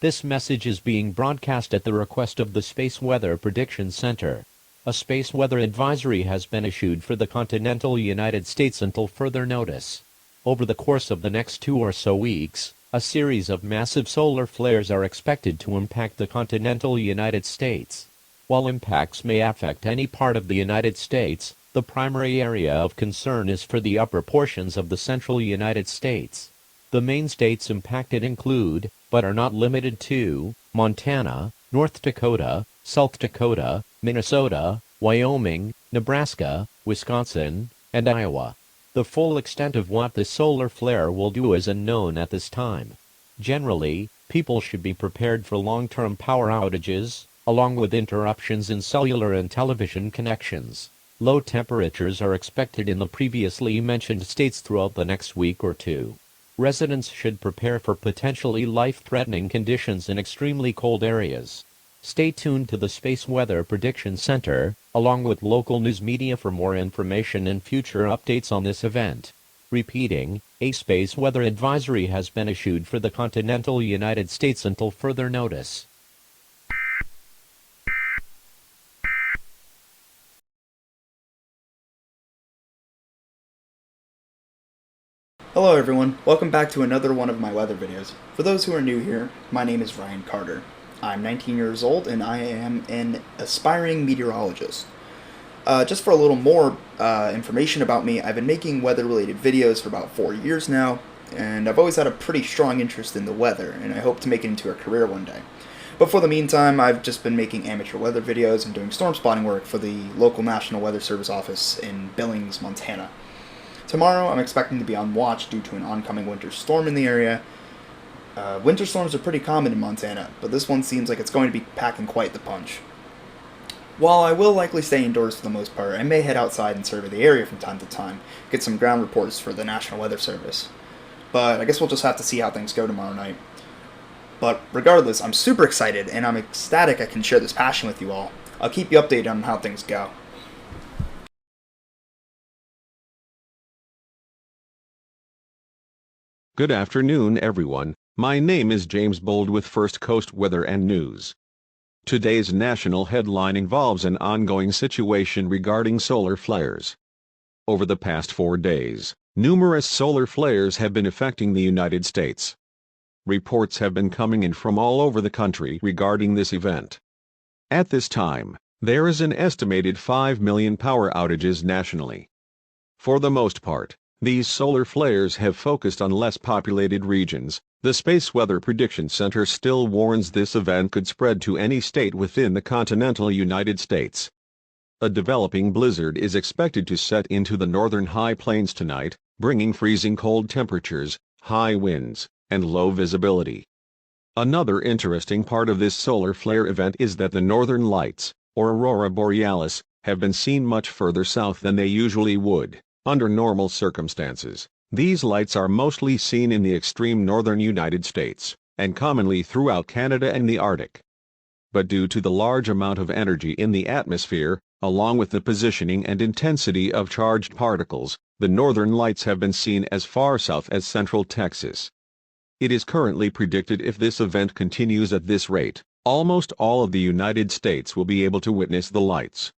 This message is being broadcast at the request of the Space Weather Prediction Center. A space weather advisory has been issued for the continental United States until further notice. Over the course of the next 2 or so weeks, a series of massive solar flares are expected to impact the continental United States. While impacts may affect any part of the United States, the primary area of concern is for the upper portions of the central United States. The main states impacted include, but are not limited to, Montana, North Dakota, South Dakota, Minnesota, Wyoming, Nebraska, Wisconsin, and Iowa. The full extent of what the solar flare will do is unknown at this time. Generally, people should be prepared for long-term power outages, along with interruptions in cellular and television connections. Low temperatures are expected in the previously mentioned states throughout the next week or two. Residents should prepare for potentially life-threatening conditions in extremely cold areas. Stay tuned to the Space Weather Prediction Center, along with local news media for more information and future updates on this event. Repeating, a space weather advisory has been issued for the continental United States until further notice. Hello everyone, welcome back to another one of my weather videos. For those who are new here, my name is Ryan Carter. I'm 19 years old and I am an aspiring meteorologist. Just for a little more information about me, I've been making weather-related videos for about 4 years now, and I've always had a pretty strong interest in the weather, and I hope to make it into a career one day. But for the meantime, I've just been making amateur weather videos and doing storm spotting work for the local National Weather Service office in Billings, Montana. Tomorrow, I'm expecting to be on watch due to an oncoming winter storm in the area. Winter storms are pretty common in Montana, but this one seems like it's going to be packing quite the punch. While I will likely stay indoors for the most part, I may head outside and survey the area from time to time, get some ground reports for the National Weather Service. But I guess we'll just have to see how things go tomorrow night. But regardless, I'm super excited, and I'm ecstatic I can share this passion with you all. I'll keep you updated on how things go. Good afternoon, everyone. My name is James Bold with First Coast Weather and News. Today's national headline involves an ongoing situation regarding solar flares. Over the past 4 days, numerous solar flares have been affecting the United States. Reports have been coming in from all over the country regarding this event. At this time, there is an estimated 5 million power outages nationally. For the most part, these solar flares have focused on less populated regions. The Space Weather Prediction Center still warns this event could spread to any state within the continental United States. A developing blizzard is expected to set into the northern high plains tonight, bringing freezing cold temperatures, high winds, and low visibility. Another interesting part of this solar flare event is that the northern lights, or aurora borealis, have been seen much further south than they usually would. Under normal circumstances, these lights are mostly seen in the extreme northern United States, and commonly throughout Canada and the Arctic. But due to the large amount of energy in the atmosphere, along with the positioning and intensity of charged particles, the northern lights have been seen as far south as central Texas. It is currently predicted if this event continues at this rate, almost all of the United States will be able to witness the lights.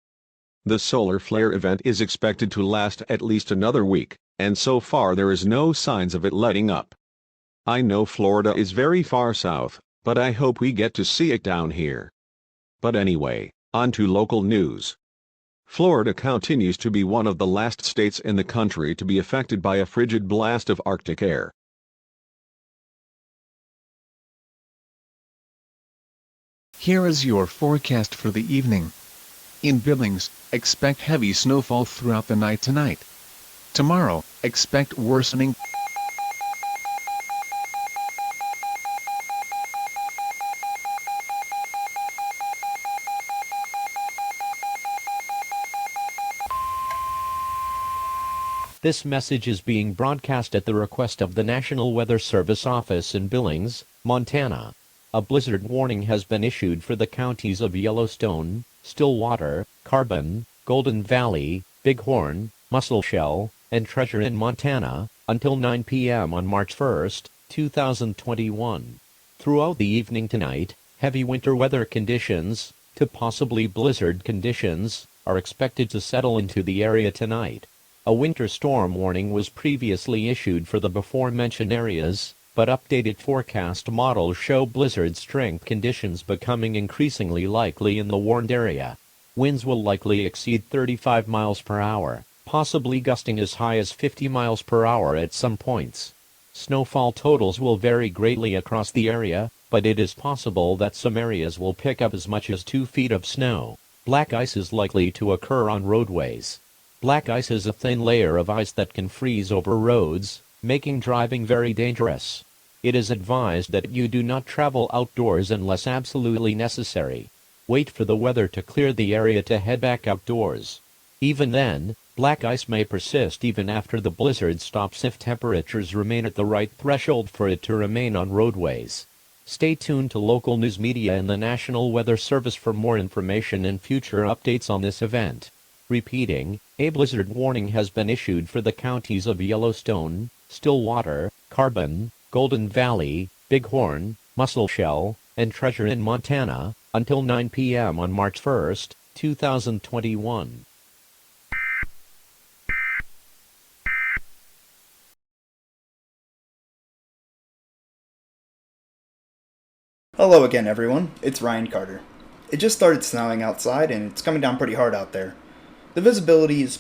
The solar flare event is expected to last at least another week, and so far there is no signs of it letting up. I know Florida is very far south, but I hope we get to see it down here. But anyway, on to local news. Florida continues to be one of the last states in the country to be affected by a frigid blast of Arctic air. Here is your forecast for the evening. In Billings, expect heavy snowfall throughout the night tonight. Tomorrow, expect worsening. This message is being broadcast at the request of the National Weather Service office in Billings, Montana. A blizzard warning has been issued for the counties of Yellowstone, Stillwater, Carbon, Golden Valley, Bighorn, Musselshell, and Treasure in Montana, until 9 p.m. on March 1, 2021. Throughout the evening tonight, heavy winter weather conditions, to possibly blizzard conditions, are expected to settle into the area tonight. A winter storm warning was previously issued for the before-mentioned areas, but updated forecast models show blizzard strength conditions becoming increasingly likely in the warned area. Winds will likely exceed 35 miles per hour, possibly gusting as high as 50 miles per hour at some points. Snowfall totals will vary greatly across the area, but it is possible that some areas will pick up as much as 2 feet of snow. Black ice is likely to occur on roadways. Black ice is a thin layer of ice that can freeze over roads, making driving very dangerous. It is advised that you do not travel outdoors unless absolutely necessary. Wait for the weather to clear the area to head back outdoors. Even then, black ice may persist even after the blizzard stops if temperatures remain at the right threshold for it to remain on roadways. Stay tuned to local news media and the National Weather Service for more information and future updates on this event. Repeating, a blizzard warning has been issued for the counties of Yellowstone, Stillwater, Carbon, Golden Valley, Bighorn, Musselshell, and Treasure in Montana, until 9 p.m. on March 1, 2021. Hello again, everyone. It's Ryan Carter. It just started snowing outside, and it's coming down pretty hard out there. The visibility is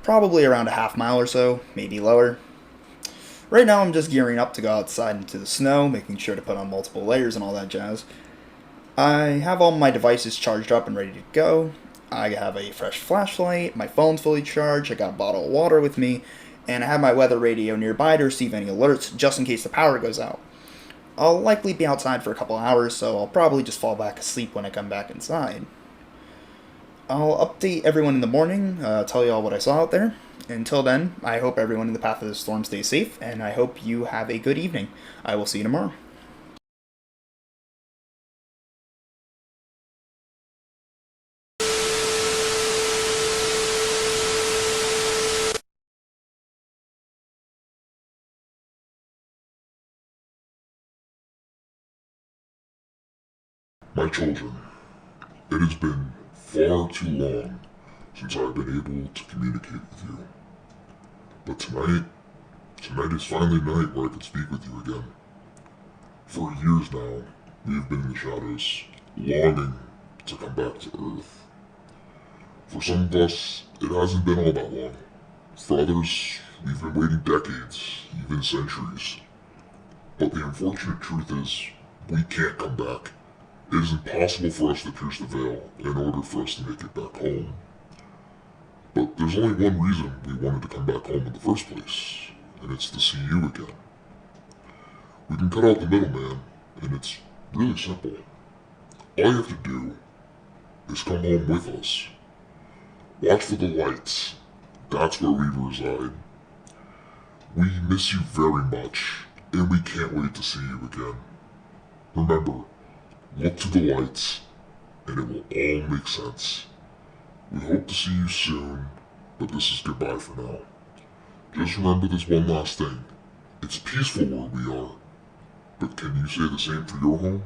probably around a half mile or so, maybe lower. Right now I'm just gearing up to go outside into the snow, making sure to put on multiple layers and all that jazz. I have all my devices charged up and ready to go. I have a fresh flashlight, my phone's fully charged, I got a bottle of water with me, and I have my weather radio nearby to receive any alerts just in case the power goes out. I'll likely be outside for a couple hours, so I'll probably just fall back asleep when I come back inside. I'll update everyone in the morning, tell you all what I saw out there. Until then, I hope everyone in the path of the storm stays safe, and I hope you have a good evening. I will see you tomorrow. My children, it has been far too long since I've been able to communicate with you. But tonight is finally the night where I can speak with you again. For years now, we have been in the shadows, longing to come back to Earth. For some of us, it hasn't been all that long. For others, we've been waiting decades, even centuries. But the unfortunate truth is, we can't come back. It is impossible for us to pierce the veil in order for us to make it back home. But there's only one reason we wanted to come back home in the first place, and it's to see you again. We can cut out the middleman, and it's really simple. All you have to do is come home with us. Watch for the lights. That's where we reside. We miss you very much, and we can't wait to see you again. Remember, look to the lights, and it will all make sense. We hope to see you soon, but this is goodbye for now. Just remember this one last thing. It's peaceful where we are, but can you say the same for your home?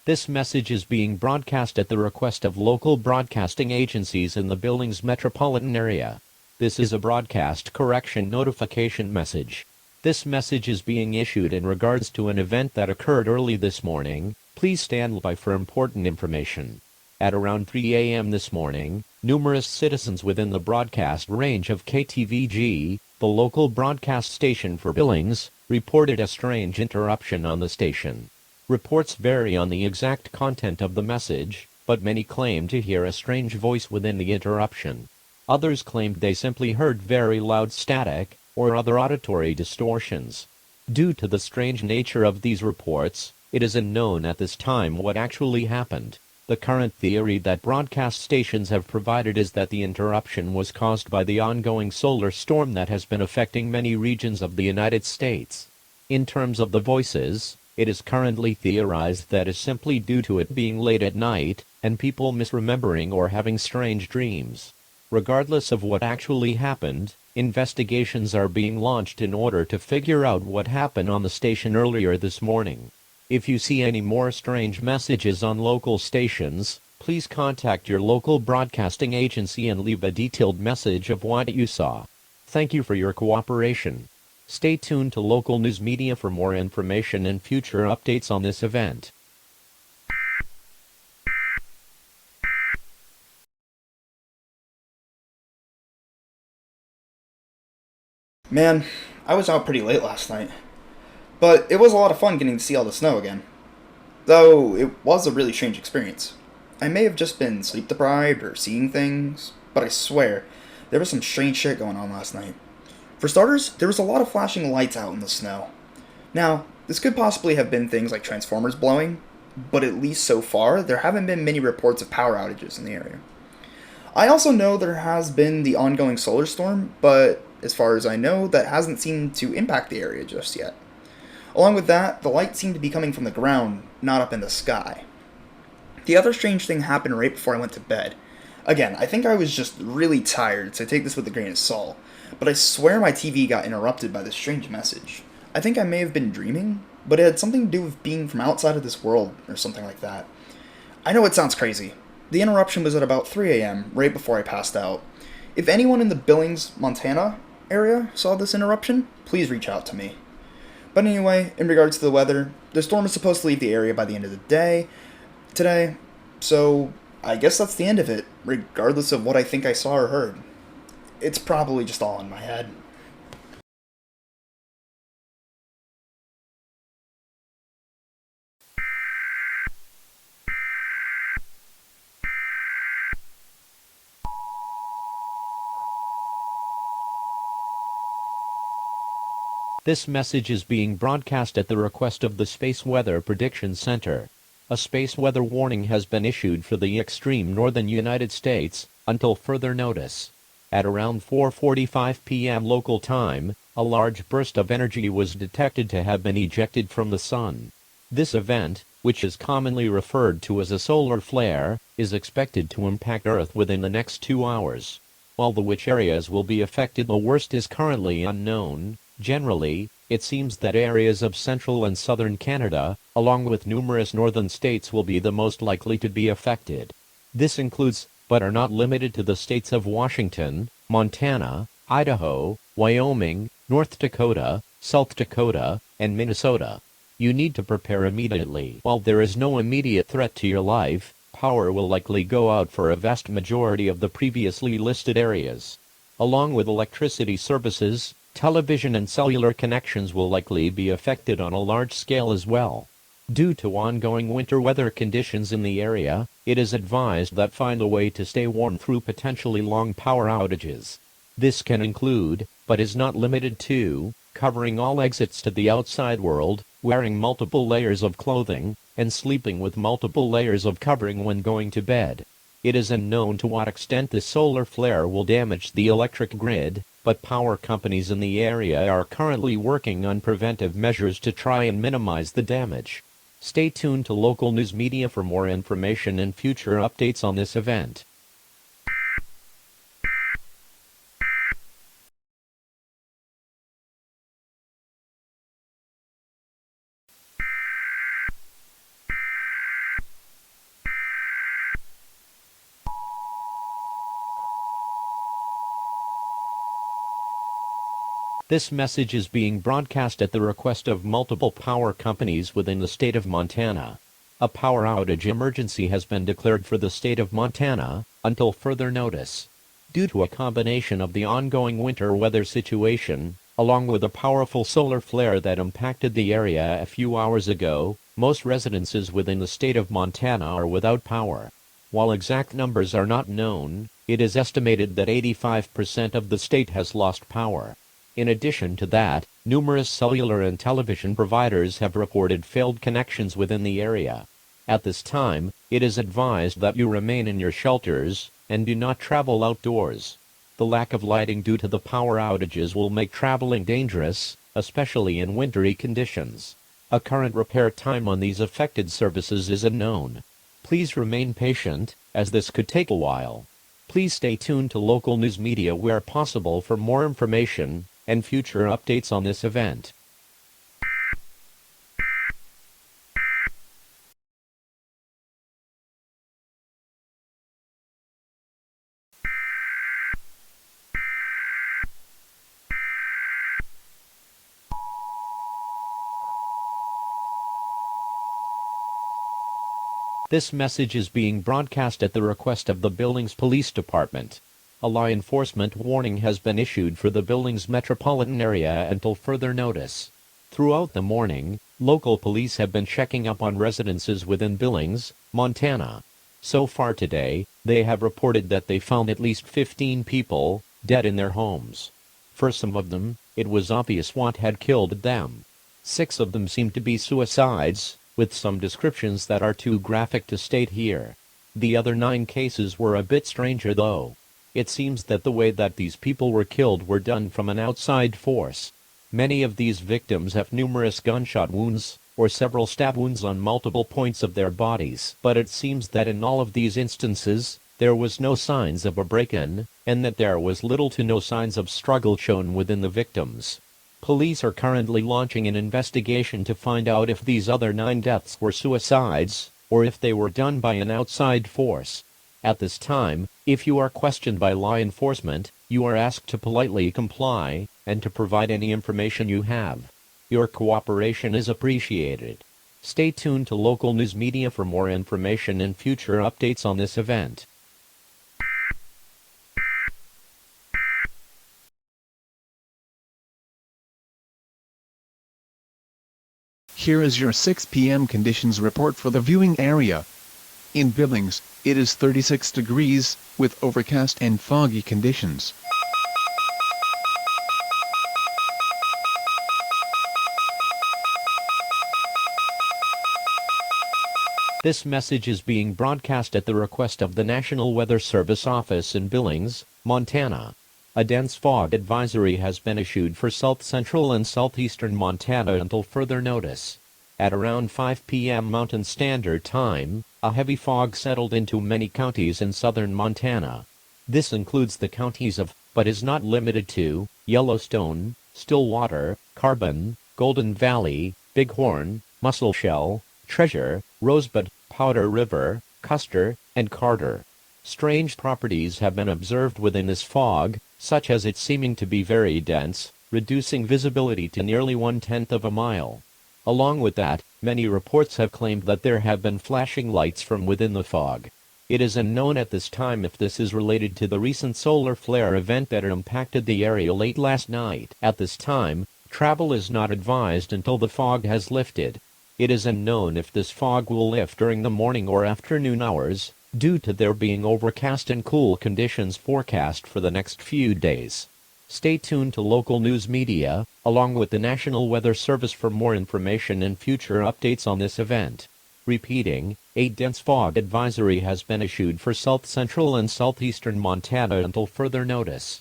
This message is being broadcast at the request of local broadcasting agencies in the Billings metropolitan area. This is a broadcast correction notification message. This message is being issued in regards to an event that occurred early this morning. Please stand by for important information. At around 3 a.m. this morning, numerous citizens within the broadcast range of KTVG, the local broadcast station for Billings, reported a strange interruption on the station. Reports vary on the exact content of the message, but many claim to hear a strange voice within the interruption. Others claimed they simply heard very loud static, or other auditory distortions. Due to the strange nature of these reports, it is unknown at this time what actually happened. The current theory that broadcast stations have provided is that the interruption was caused by the ongoing solar storm that has been affecting many regions of the United States. In terms of the voices, it is currently theorized that is simply due to it being late at night, and people misremembering or having strange dreams. Regardless of what actually happened, investigations are being launched in order to figure out what happened on the station earlier this morning. If you see any more strange messages on local stations, please contact your local broadcasting agency and leave a detailed message of what you saw. Thank you for your cooperation. Stay tuned to local news media for more information and future updates on this event. Man, I was out pretty late last night. But it was a lot of fun getting to see all the snow again. Though it was a really strange experience. I may have just been sleep deprived or seeing things, but I swear, there was some strange shit going on last night. For starters, there was a lot of flashing lights out in the snow. Now, this could possibly have been things like transformers blowing, but at least so far, there haven't been many reports of power outages in the area. I also know there has been the ongoing solar storm, but as far as I know, that hasn't seemed to impact the area just yet. Along with that, the light seemed to be coming from the ground, not up in the sky. The other strange thing happened right before I went to bed. Again, I think I was just really tired, so take this with a grain of salt, but I swear my TV got interrupted by this strange message. I think I may have been dreaming, but it had something to do with being from outside of this world, or something like that. I know it sounds crazy. The interruption was at about 3 a.m., right before I passed out. If anyone in the Billings, Montana area saw this interruption, please reach out to me. But anyway, in regards to the weather, the storm is supposed to leave the area by the end of the day today, so I guess that's the end of it, regardless of what I think I saw or heard. It's probably just all in my head. This message is being broadcast at the request of the Space Weather Prediction Center. A space weather warning has been issued for the extreme northern United States until further notice. At around 4:45 p.m. local time, a large burst of energy was detected to have been ejected from the sun. This event, which is commonly referred to as a solar flare, is expected to impact Earth within the next 2 hours. While which areas will be affected the worst is currently unknown. Generally, it seems that areas of central and southern Canada, along with numerous northern states, will be the most likely to be affected. This includes, but are not limited to, the states of Washington, Montana, Idaho, Wyoming, North Dakota, South Dakota, and Minnesota. You need to prepare immediately. While there is no immediate threat to your life, power will likely go out for a vast majority of the previously listed areas. Along with electricity services, television and cellular connections will likely be affected on a large scale as well. Due to ongoing winter weather conditions in the area, it is advised that find a way to stay warm through potentially long power outages. This can include, but is not limited to, covering all exits to the outside world, wearing multiple layers of clothing, and sleeping with multiple layers of covering when going to bed. It is unknown to what extent the solar flare will damage the electric grid, but power companies in the area are currently working on preventive measures to try and minimize the damage. Stay tuned to local news media for more information and future updates on this event. This message is being broadcast at the request of multiple power companies within the state of Montana. A power outage emergency has been declared for the state of Montana until further notice. Due to a combination of the ongoing winter weather situation, along with a powerful solar flare that impacted the area a few hours ago, most residences within the state of Montana are without power. While exact numbers are not known, it is estimated that 85% of the state has lost power. In addition to that, numerous cellular and television providers have reported failed connections within the area. At this time, it is advised that you remain in your shelters and do not travel outdoors. The lack of lighting due to the power outages will make traveling dangerous, especially in wintry conditions. A current repair time on these affected services is unknown. Please remain patient, as this could take a while. Please stay tuned to local news media where possible for more information and future updates on this event. This message is being broadcast at the request of the Billings Police Department. A law enforcement warning has been issued for the Billings metropolitan area until further notice. Throughout the morning, local police have been checking up on residences within Billings, Montana. So far today, they have reported that they found at least 15 people dead in their homes. For some of them, it was obvious what had killed them. 6 of them seemed to be suicides, with some descriptions that are too graphic to state here. The other 9 cases were a bit stranger though. It seems that the way that these people were killed were done from an outside force. Many of these victims have numerous gunshot wounds, or several stab wounds on multiple points of their bodies. But it seems that in all of these instances, there was no signs of a break-in, and that there was little to no signs of struggle shown within the victims. Police are currently launching an investigation to find out if these other 9 deaths were suicides, or if they were done by an outside force. At this time, if you are questioned by law enforcement, you are asked to politely comply, and to provide any information you have. Your cooperation is appreciated. Stay tuned to local news media for more information and future updates on this event. Here is your 6 p.m. conditions report for the viewing area. In Billings, it is 36 degrees, with overcast and foggy conditions. This message is being broadcast at the request of the National Weather Service office in Billings, Montana. A dense fog advisory has been issued for south central and southeastern Montana until further notice. At around 5 p.m. Mountain Standard Time, a heavy fog settled into many counties in southern Montana. This includes the counties of, but is not limited to, Yellowstone, Stillwater, Carbon, Golden Valley, Bighorn, Musselshell, Treasure, Rosebud, Powder River, Custer, and Carter. Strange properties have been observed within this fog, such as it seeming to be very dense, reducing visibility to nearly 1/10 of a mile. Along with that, many reports have claimed that there have been flashing lights from within the fog. It is unknown at this time if this is related to the recent solar flare event that impacted the area late last night. At this time, travel is not advised until the fog has lifted. It is unknown if this fog will lift during the morning or afternoon hours, due to there being overcast and cool conditions forecast for the next few days. Stay tuned to local news media, along with the National Weather Service for more information and future updates on this event. Repeating, a dense fog advisory has been issued for south central and southeastern Montana until further notice.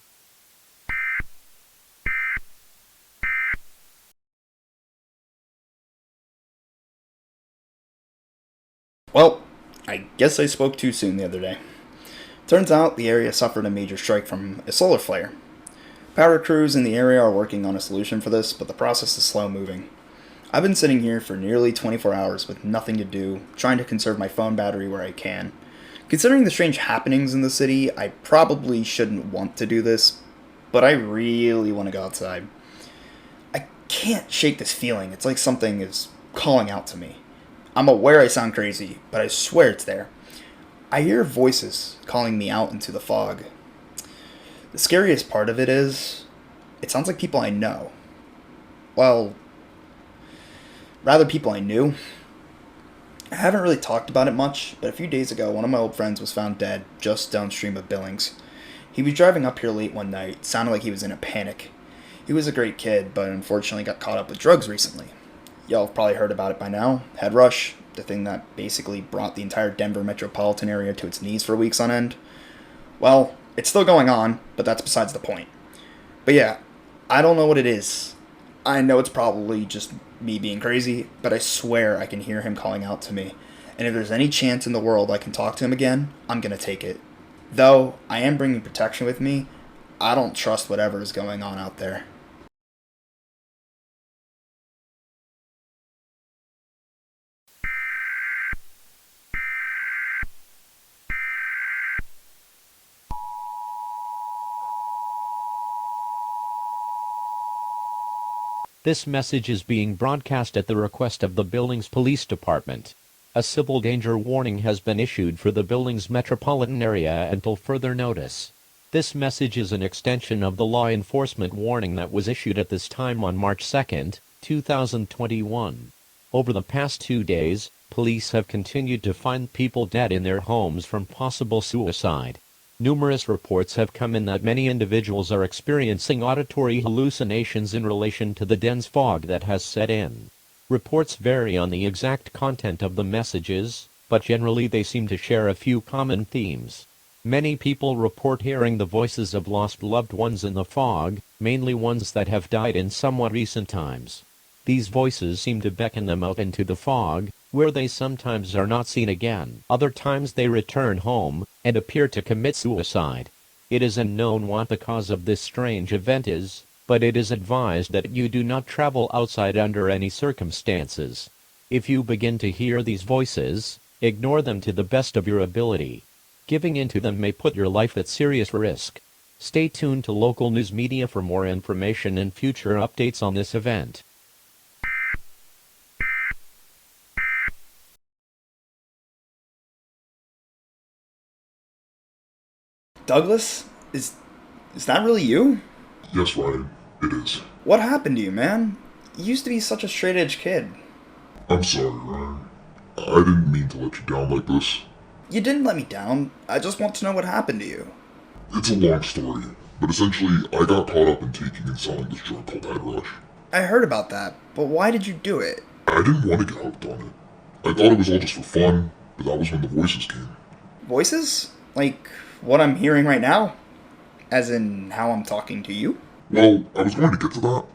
Well, I guess I spoke too soon the other day. Turns out the area suffered a major strike from a solar flare. Power crews in the area are working on a solution for this, but the process is slow moving. I've been sitting here for nearly 24 hours with nothing to do, trying to conserve my phone battery where I can. Considering the strange happenings in the city, I probably shouldn't want to do this, but I really want to go outside. I can't shake this feeling. It's like something is calling out to me. I'm aware I sound crazy, but I swear it's there. I hear voices calling me out into the fog. The scariest part of it is, it sounds like people I know. Well, rather people I knew. I haven't really talked about it much, but a few days ago, one of my old friends was found dead just downstream of Billings. He was driving up here late one night, sounded like he was in a panic. He was a great kid, but unfortunately got caught up with drugs recently. Y'all have probably heard about it by now. Head rush, the thing that basically brought the entire Denver metropolitan area to its knees for weeks on end. Well, it's still going on, but that's besides the point. But yeah, I don't know what it is. I know it's probably just me being crazy, but I swear I can hear him calling out to me. And if there's any chance in the world I can talk to him again, I'm gonna take it. Though I am bringing protection with me, I don't trust whatever is going on out there. This message is being broadcast at the request of the Billings Police Department. A civil danger warning has been issued for the Billings metropolitan area until further notice. This message is an extension of the law enforcement warning that was issued at this time on March 2, 2021. Over the past 2 days, police have continued to find people dead in their homes from possible suicide. Numerous reports have come in that many individuals are experiencing auditory hallucinations in relation to the dense fog that has set in. Reports vary on the exact content of the messages, but generally they seem to share a few common themes. Many people report hearing the voices of lost loved ones in the fog, mainly ones that have died in somewhat recent times. These voices seem to beckon them out into the fog, where they sometimes are not seen again. Other times they return home, and appear to commit suicide. It is unknown what the cause of this strange event is, but it is advised that you do not travel outside under any circumstances. If you begin to hear these voices, ignore them to the best of your ability. Giving in to them may put your life at serious risk. Stay tuned to local news media for more information and future updates on this event. Douglas? Is that really you? Yes, Ryan, it is. What happened to you, man? You used to be such a straight-edge kid. I'm sorry, Ryan. I didn't mean to let you down like this. You didn't let me down. I just want to know what happened to you. It's a long story, but essentially, I got caught up in taking and selling this drug called Head Rush. I heard about that, but why did you do it? I didn't want to get hooked on it. I thought it was all just for fun, but that was when the voices came. Voices? Like what I'm hearing right now? As in how I'm talking to you? Well, I was going to get to that.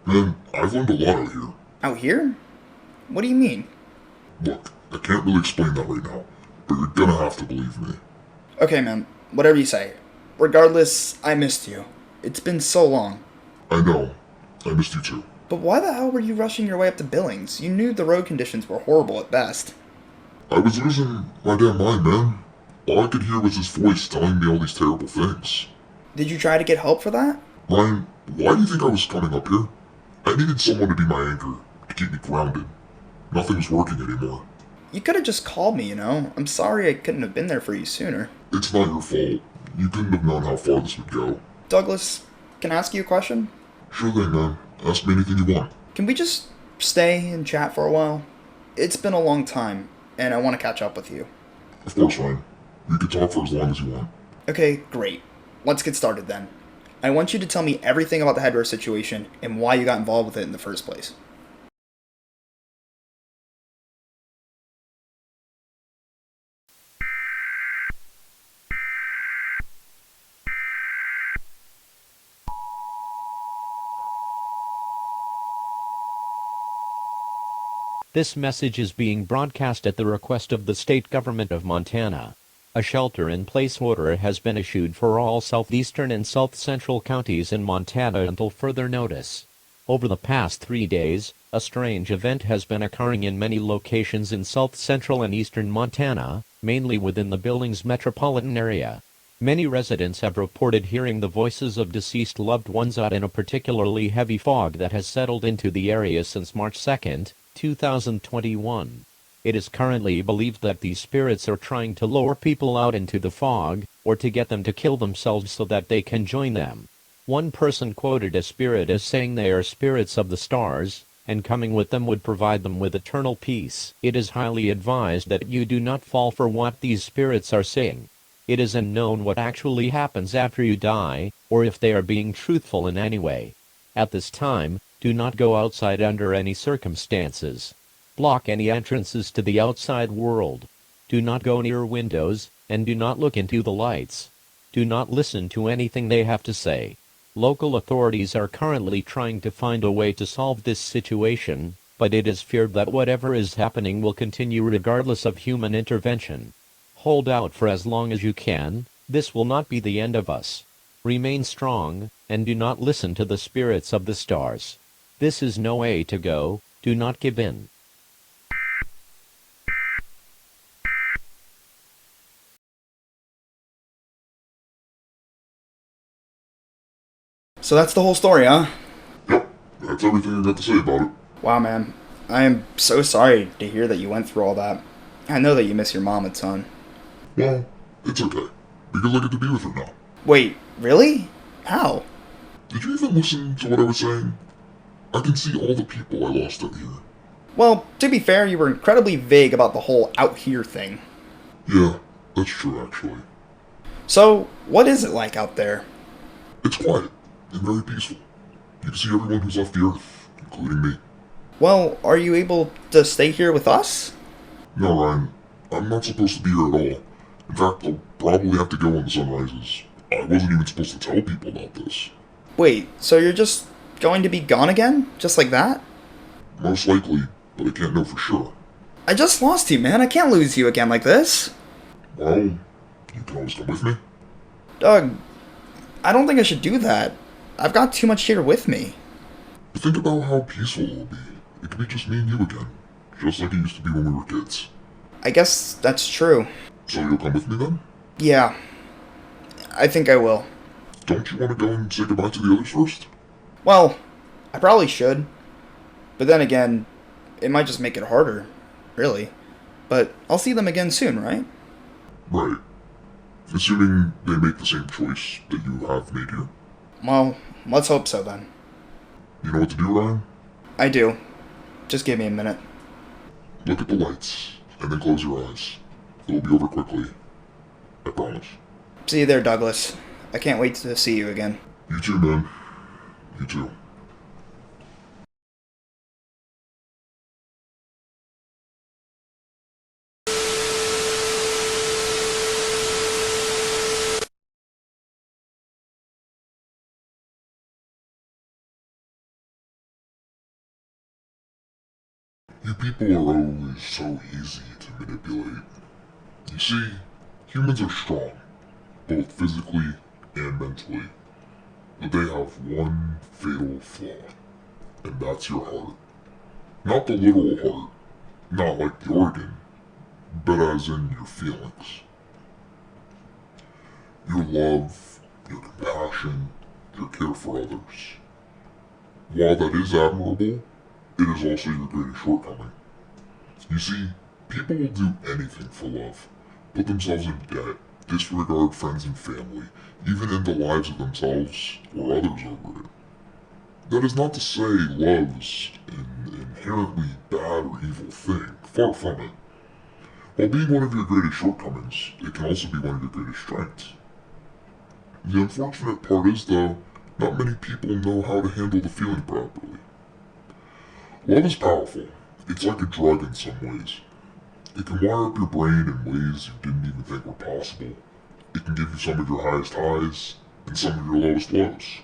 Man, I've learned a lot out here. Out here? What do you mean? Look, I can't really explain that right now, but you're gonna have to believe me. Okay, man. Whatever you say. Regardless, I missed you. It's been so long. I know. I missed you too. But why the hell were you rushing your way up to Billings? You knew the road conditions were horrible at best. I was losing my damn mind, man. All I could hear was his voice telling me all these terrible things. Did you try to get help for that? Ryan, why do you think I was coming up here? I needed someone to be my anchor, to keep me grounded. Nothing was working anymore. You could have just called me, you know? I'm sorry I couldn't have been there for you sooner. It's not your fault. You couldn't have known how far this would go. Douglas, can I ask you a question? Sure thing, man. Ask me anything you want. Can we just stay and chat for a while? It's been a long time, and I want to catch up with you. Of course, Ryan. We can talk for as long as you want. Okay, great. Let's get started then. I want you to tell me everything about the Head Rush situation and why you got involved with it in the first place. This message is being broadcast at the request of the state government of Montana. A shelter-in-place order has been issued for all southeastern and south-central counties in Montana until further notice. Over the past 3 days, a strange event has been occurring in many locations in south-central and eastern Montana, mainly within the Billings metropolitan area. Many residents have reported hearing the voices of deceased loved ones out in a particularly heavy fog that has settled into the area since March 2, 2021. It is currently believed that these spirits are trying to lure people out into the fog, or to get them to kill themselves so that they can join them. One person quoted a spirit as saying they are spirits of the stars, and coming with them would provide them with eternal peace. It is highly advised that you do not fall for what these spirits are saying. It is unknown what actually happens after you die, or if they are being truthful in any way. At this time, do not go outside under any circumstances. Block any entrances to the outside world. Do not go near windows, and do not look into the lights. Do not listen to anything they have to say. Local authorities are currently trying to find a way to solve this situation, but it is feared that whatever is happening will continue regardless of human intervention. Hold out for as long as you can. This will not be the end of us. Remain strong, and do not listen to the spirits of the stars. This is no way to go. Do not give in. So that's the whole story, huh? Yep, that's everything I got to say about it. Wow, man. I am so sorry to hear that you went through all that. I know that you miss your mom a ton. Well, it's okay, because I get to be with her now. Wait, really? How? Did you even listen to what I was saying? I can see all the people I lost out here. Well, to be fair, you were incredibly vague about the whole out here thing. Yeah, that's true actually. So, what is it like out there? It's quiet and very peaceful. You can see everyone who's left the Earth, including me. Well, are you able to stay here with us? No, Ryan, I'm not supposed to be here at all. In fact, I'll probably have to go when the sun rises. I wasn't even supposed to tell people about this. Wait, so you're just going to be gone again? Just like that? Most likely, but I can't know for sure. I just lost you, man. I can't lose you again like this. Well, you can always come with me. Doug, I don't think I should do that. I've got too much here with me. But think about how peaceful it will be. It could be just me and you again. Just like it used to be when we were kids. I guess that's true. So you'll come with me then? Yeah, I think I will. Don't you want to go and say goodbye to the others first? Well, I probably should. But then again, it might just make it harder. Really. But I'll see them again soon, right? Right. Assuming they make the same choice that you have made here. Well, let's hope so then. You know what to do, Ryan? I do. Just give me a minute. Look at the lights, and then close your eyes. It'll be over quickly. I promise. See you there, Douglas. I can't wait to see you again. You too, man. You too. You people are always so easy to manipulate. You see, humans are strong, both physically and mentally, but they have one fatal flaw, and that's your heart. Not the literal heart, not like the organ, but as in your feelings. Your love, your compassion, your care for others. While that is admirable, it is also your greatest shortcoming. You see, people will do anything for love, put themselves in debt, disregard friends and family, even end the lives of themselves or others over it. That is not to say love's an inherently bad or evil thing, far from it. While being one of your greatest shortcomings, it can also be one of your greatest strengths. The unfortunate part is, though, not many people know how to handle the feeling properly. Love is powerful. It's like a drug in some ways. It can wire up your brain in ways you didn't even think were possible. It can give you some of your highest highs and some of your lowest lows.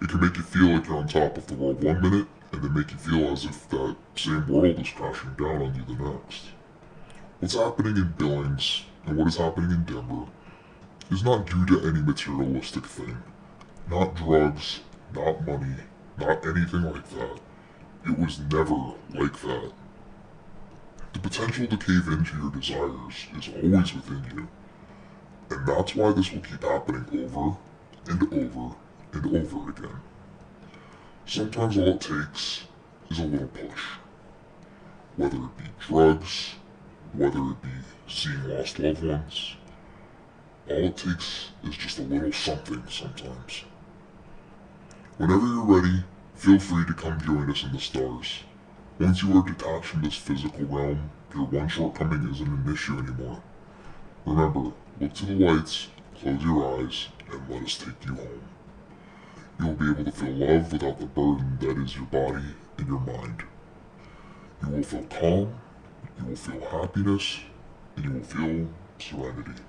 It can make you feel like you're on top of the world one minute, and then make you feel as if that same world is crashing down on you the next. What's happening in Billings, and what is happening in Denver, is not due to any materialistic thing. Not drugs, not money, not anything like that. It was never like that. The potential to cave into your desires is always within you. And that's why this will keep happening over and over and over again. Sometimes all it takes is a little push. Whether it be drugs, whether it be seeing lost loved ones, all it takes is just a little something sometimes. Whenever you're ready, feel free to come join us in the stars. Once you are detached from this physical realm, your one shortcoming isn't an issue anymore. Remember, look to the lights, close your eyes, and let us take you home. You will be able to feel love without the burden that is your body and your mind. You will feel calm, you will feel happiness, and you will feel serenity.